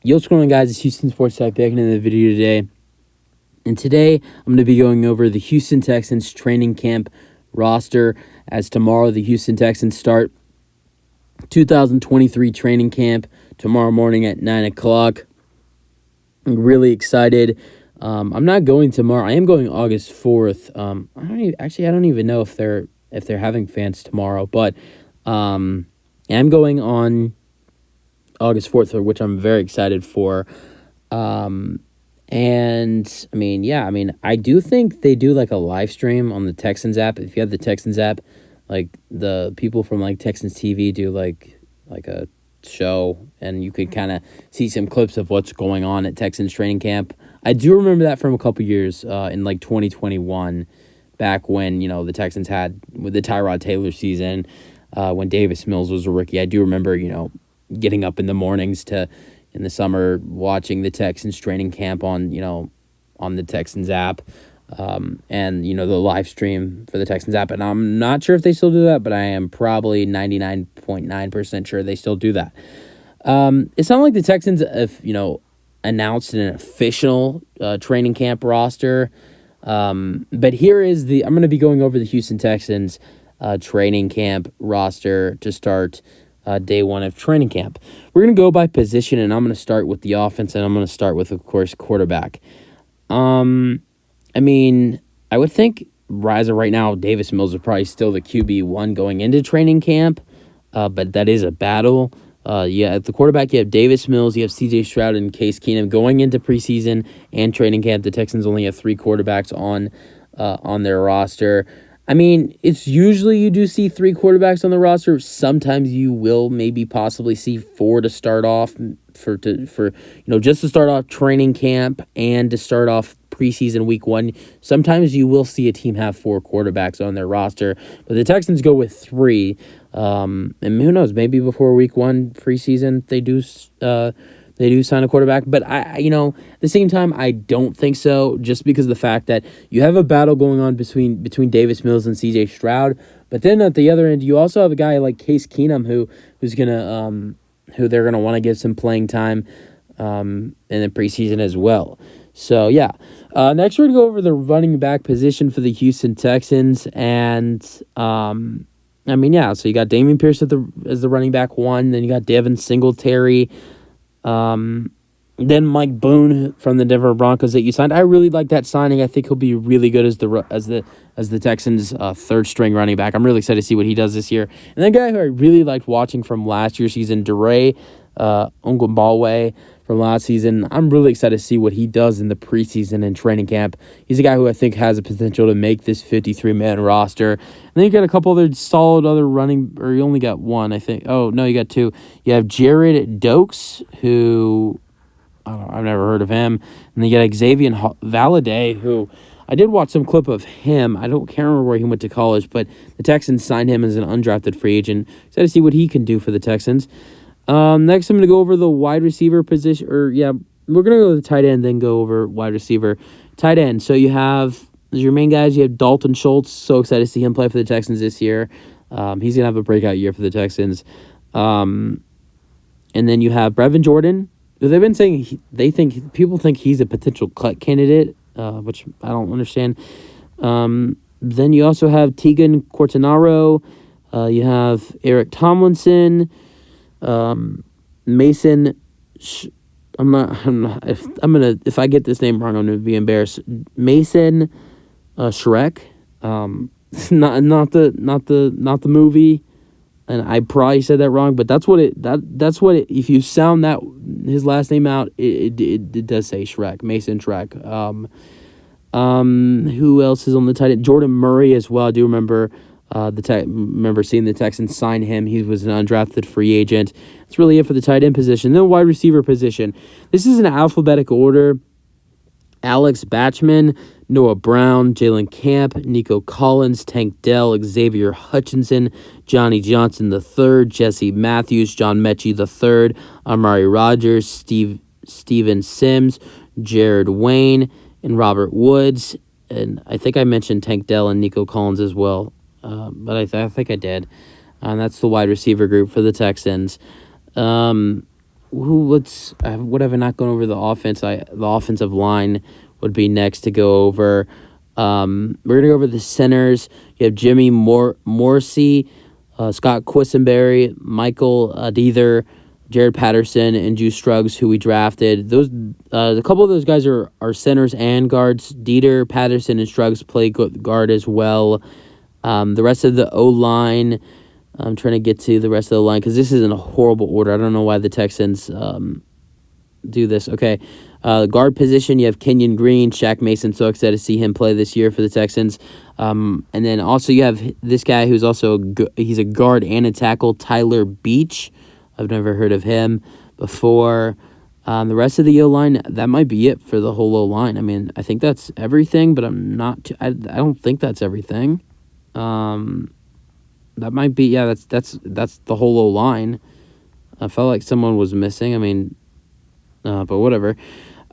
Yo, what's going on, guys? It's Houston Sports Talk back in the video today. And today, I'm going to be going over the Houston Texans training camp roster, as tomorrow the Houston Texans start 2023 training camp tomorrow morning at 9 o'clock. I'm really excited. I'm not going tomorrow. I am going August 4th. I don't even know if they're having fans tomorrow, but I'm going on August 4th, which I'm very excited for. I do think they do like a live stream on the Texans app. If you have the Texans app, like the people from like Texans TV do like a show, and you could kind of see some clips of what's going on at Texans training camp. I do remember that from a couple years in like 2021, back when, the Texans had with the Tyrod Taylor season, when Davis Mills was a rookie. I do remember, getting up in the mornings in the summer, watching the Texans training camp on the Texans app, and the live stream for the Texans app. And I'm not sure if they still do that, but I am probably 99.9% sure they still do that. It's not like the Texans have, announced an official training camp roster. But here is I'm going to be going over the Houston Texans training camp roster to start day one of training camp. We're going to go by position, and I'm going to start with the offense, and I'm going to start with, of course, quarterback. I would think as of right now, Davis Mills is probably still the QB1 going into training camp, but that is a battle. At the quarterback, you have Davis Mills, you have C.J. Stroud, and Case Keenum going into preseason and training camp. The Texans only have 3 quarterbacks on their roster. It's usually you do see 3 quarterbacks on the roster. Sometimes you will maybe possibly see 4 to start off for just to start off training camp and to start off preseason week 1. Sometimes you will see a team have 4 quarterbacks on their roster, but the Texans go with 3. And who knows? Maybe before week 1 preseason they do sign a quarterback, but at the same time, I don't think so, just because of the fact that you have a battle going on between Davis Mills and C.J. Stroud, but then at the other end, you also have a guy like Case Keenum who they're gonna want to give some playing time in the preseason as well. So yeah, next we're gonna go over the running back position for the Houston Texans, and so you got Dameon Pierce as the running back 1, then you got Devin Singletary. Then Mike Boone from the Denver Broncos that you signed. I really like that signing. I think he'll be really good as the Texans' third string running back. I'm really excited to see what he does this year. And that guy who I really liked watching from last year's season, Dare Ungwembalwe from last season. I'm really excited to see what he does in the preseason and training camp. He's a guy who I think has a potential to make this 53-man roster. And then you got a couple other solid or you only got 1, I think. Oh, no, you got 2. You have Jared Dokes, who I've never heard of him. And then you got Xavier Valade, who I did watch some clip of him. Can't remember where he went to college, but the Texans signed him as an undrafted free agent. Excited to see what he can do for the Texans. Next, I'm going to go over the wide receiver position. We're going to go to the tight end, then go over wide receiver. Tight end. So you have, as your main guys, you have Dalton Schultz. So excited to see him play for the Texans this year. He's going to have a breakout year for the Texans. And then you have Brevin Jordan, who they've been saying people think he's a potential cut candidate, which I don't understand. Then you also have Tegan Cortinaro. You have Eric Tomlinson. Mason, if I get this name wrong, I'm gonna be embarrassed. Mason, Shrek, not the movie, and I probably said that wrong, but that's what if you sound that his last name out, it does say Shrek, Mason Shrek. Who else is on the tight end? Jordan Murray as well. I do remember. Remember seeing the Texans sign him. He was an undrafted free agent. That's really it for the tight end position. Then wide receiver position. This is in alphabetical order. Alex Batchman, Noah Brown, Jalen Camp, Nico Collins, Tank Dell, Xavier Hutchinson, Johnny Johnson III, Jesse Matthews, John Mechie III, Amari Rogers, Steven Sims, Jared Wayne, and Robert Woods. And I think I mentioned Tank Dell and Nico Collins as well. But I think I did. And that's the wide receiver group for the Texans. what have I not gone over the offense? The offensive line would be next to go over. We're gonna go over the centers. You have Jimmy Morrissey, Scott Quisenberry, Michael Deether, Jared Patterson, and Juice Scruggs, who we drafted. Those a couple of those guys are centers and guards. Deeter, Patterson, and Scruggs play guard as well. The rest of the O line, I'm trying to get to the rest of the line because this is in a horrible order. I don't know why the Texans do this. Okay. Guard position, you have Kenyon Green, Shaq Mason. So excited to see him play this year for the Texans. And then also you have this guy who's also he's a guard and a tackle, Tyler Beach. I've never heard of him before. The rest of the O-line, that might be it for the whole O-line. I mean, I think that's everything, but I'm not. I don't think that's everything. That might be. Yeah, that's the whole O-line. I felt like someone was missing. I mean, but whatever.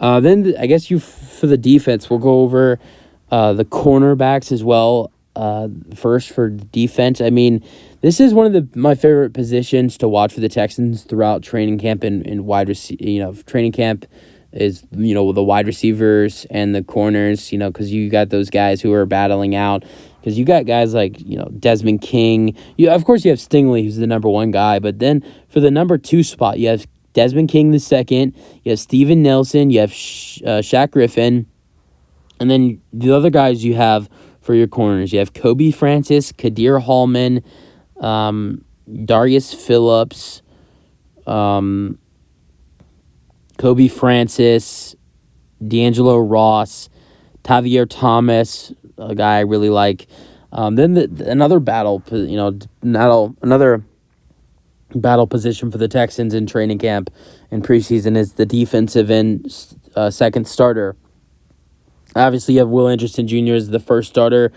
Then I guess for the defense, we'll go over the cornerbacks as well. First for defense, I mean, this is one of my favorite positions to watch for the Texans throughout training camp and wide receiver. Training camp is the wide receivers and the corners. Because you got those guys who are battling out. Because you got guys like Desmond King. Of course you have Stingley, who's the number one guy. But then for the number 2 spot, you have Desmond King the second. You have Steven Nelson. You have Shaq Griffin. And then the other guys you have for your corners, you have Kobe Francis, Kadir Hallman, Darius Phillips, Kobe Francis, D'Angelo Ross, Tavier Thomas, a guy I really like. Then another battle position for the Texans in training camp and preseason is the defensive end second starter. Obviously, you have Will Anderson Jr. as the first starter,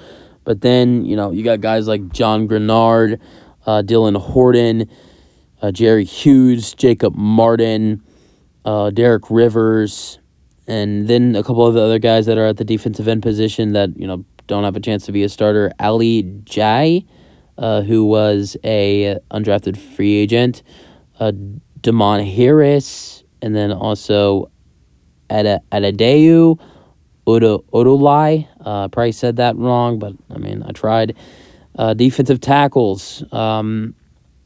but then, you got guys like John Grenard, Dylan Horton, Jerry Hughes, Jacob Martin, Derek Rivers, and then a couple of the other guys that are at the defensive end position that, don't have a chance to be a starter. Ali Jai, who was a undrafted free agent, Damon Harris, and then also Adedayo Odolai. Probably said that wrong, but I mean, I tried. Defensive tackles.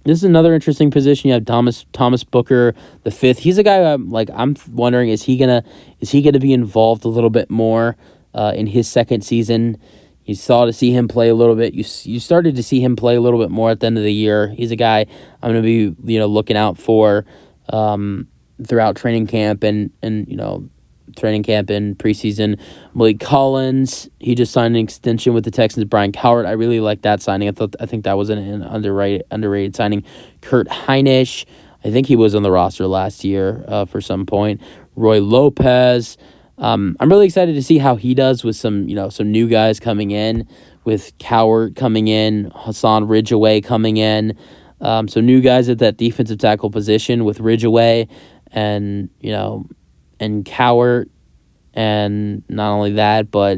This is another interesting position. You have Thomas Booker the fifth. He's a guy I'm wondering, is he gonna be involved a little bit more in his second season? You saw to see him play a little bit. You started to see him play a little bit more at the end of the year. He's a guy I'm gonna be looking out for throughout training camp and training camp and preseason. Malik Collins, he just signed an extension with the Texans. Brian Cowart, I really like that signing. I think that was an underrated signing. Kurt Heinisch, I think he was on the roster last year for some point. Roy Lopez. I'm really excited to see how he does with some new guys coming in, with Cowart coming in, Hassan Ridgeway coming in. So new guys at that defensive tackle position with Ridgeway and Cowart, and not only that, but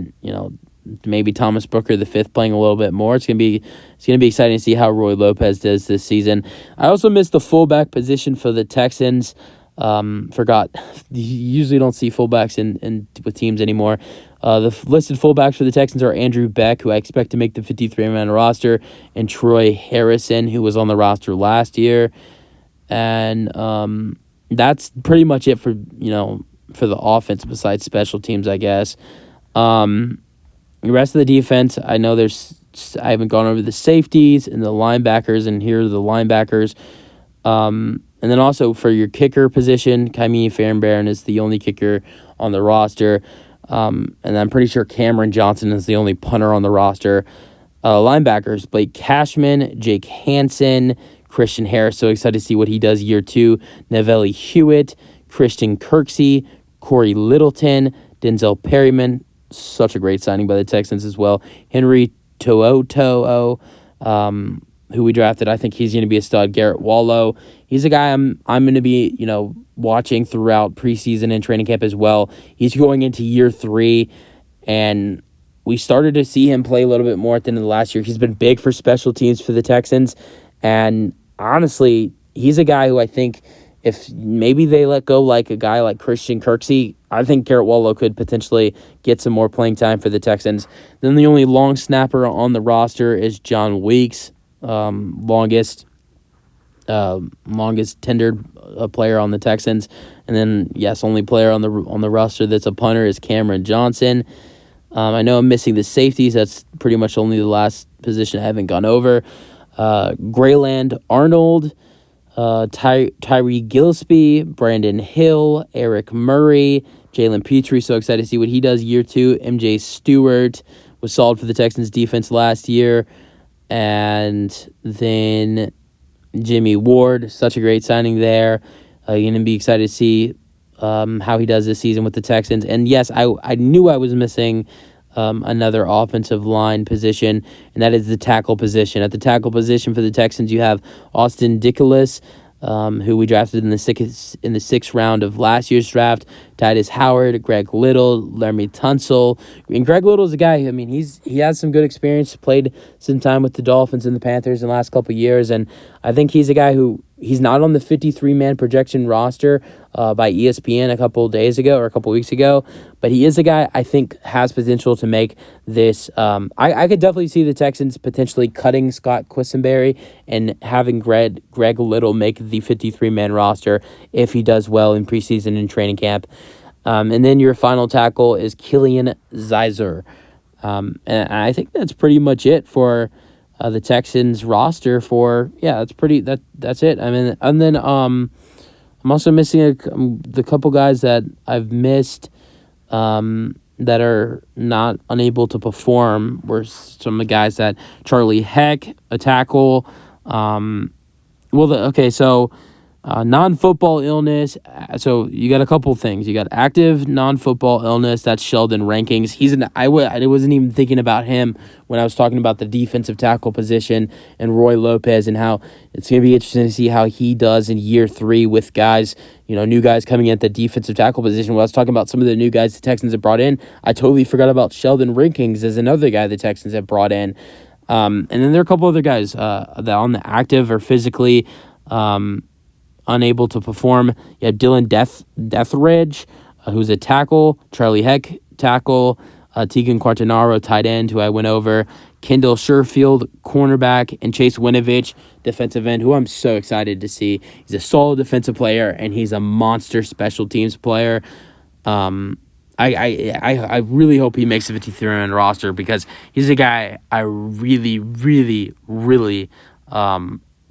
maybe Thomas Booker the fifth playing a little bit more. It's gonna be exciting to see how Roy Lopez does this season. I also missed the fullback position for the Texans. Forgot. You usually don't see fullbacks in with teams anymore. The listed fullbacks for the Texans are Andrew Beck, who I expect to make the 53-man roster, and Troy Harrison, who was on the roster last year. And that's pretty much it for the offense besides special teams, I guess. The rest of the defense, I know I haven't gone over the safeties and the linebackers, and here are the linebackers. And then also for your kicker position, Kaimi Fairbairn is the only kicker on the roster. And I'm pretty sure Cameron Johnson is the only punter on the roster. Linebackers, Blake Cashman, Jake Hansen, Christian Harris. So excited to see what he does year 2. Nevele Hewitt, Christian Kirksey, Corey Littleton, Denzel Perryman. Such a great signing by the Texans as well. Henry To'o, who we drafted. I think he's going to be a stud. Garrett Wallow. He's a guy I'm going to be, watching throughout preseason and training camp as well. He's going into year 3, and we started to see him play a little bit more at the end of the last year. He's been big for special teams for the Texans, and honestly, he's a guy who I think if maybe they let go like a guy like Christian Kirksey, I think Garrett Wallow could potentially get some more playing time for the Texans. Then the only long snapper on the roster is John Weeks, longest tenured player on the Texans. And then, yes, only player on the roster that's a punter is Cameron Johnson. I know I'm missing the safeties. That's pretty much only the last position I haven't gone over. Grayland Arnold, Tyree Gillespie, Brandon Hill, Eric Murray, Jalen Petrie. So excited to see what he does year 2. MJ Stewart was solid for the Texans defense last year. And then Jimmy Ward, such a great signing there. You're going to be excited to see how he does this season with the Texans. And yes, I knew I was missing another offensive line position, and that is the tackle position. At the tackle position for the Texans, you have Austin Dickelis, who we drafted in the sixth round of last year's draft. Titus Howard, Greg Little, Laramie Tunsil. And Greg Little is a guy, I mean, he has some good experience, played some time with the Dolphins and the Panthers in the last couple of years, and I think he's a guy who, he's not on the 53-man projection roster by ESPN a couple weeks ago, but he is a guy I think has potential to make this. I could definitely see the Texans potentially cutting Scott Quisenberry and having Greg Little make the 53-man roster if he does well in preseason and training camp. And then your final tackle is Killian Zeiser. And I think that's pretty much it for the Texans roster that's it. I mean, and then I'm also missing the couple guys that I've missed that are not unable to perform were some of the guys that Charlie Heck, a tackle. Non-football illness. So you got a couple things. You got active non-football illness. That's Sheldon Rankings. I wasn't even thinking about him when I was talking about the defensive tackle position and Roy Lopez and how it's going to be interesting to see how he does in year 3 with guys, new guys coming in at the defensive tackle position. When I was talking about some of the new guys the Texans have brought in, I totally forgot about Sheldon Rankings as another guy the Texans have brought in. And then there are a couple other guys that on the active or physically unable to perform. You have Dylan Deathridge, who's a tackle, Charlie Heck, tackle, Tegan Quartanaro, tight end, who I went over, Kendall Sherfield, cornerback, and Chase Winovich, defensive end, who I'm so excited to see. He's a solid defensive player, and he's a monster special teams player. I really hope he makes the 53-man roster because he's a guy I really, really, really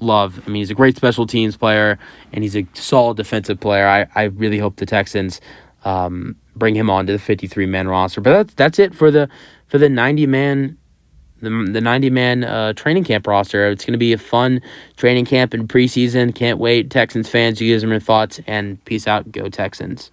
love. I mean, he's a great special teams player, and he's a solid defensive player. I really hope the Texans bring him on to the 53-man roster. But that's it for the 90-man the 90-man training camp roster. It's going to be a fun training camp and preseason. Can't wait. Texans fans, you guys have your thoughts, and peace out. Go Texans.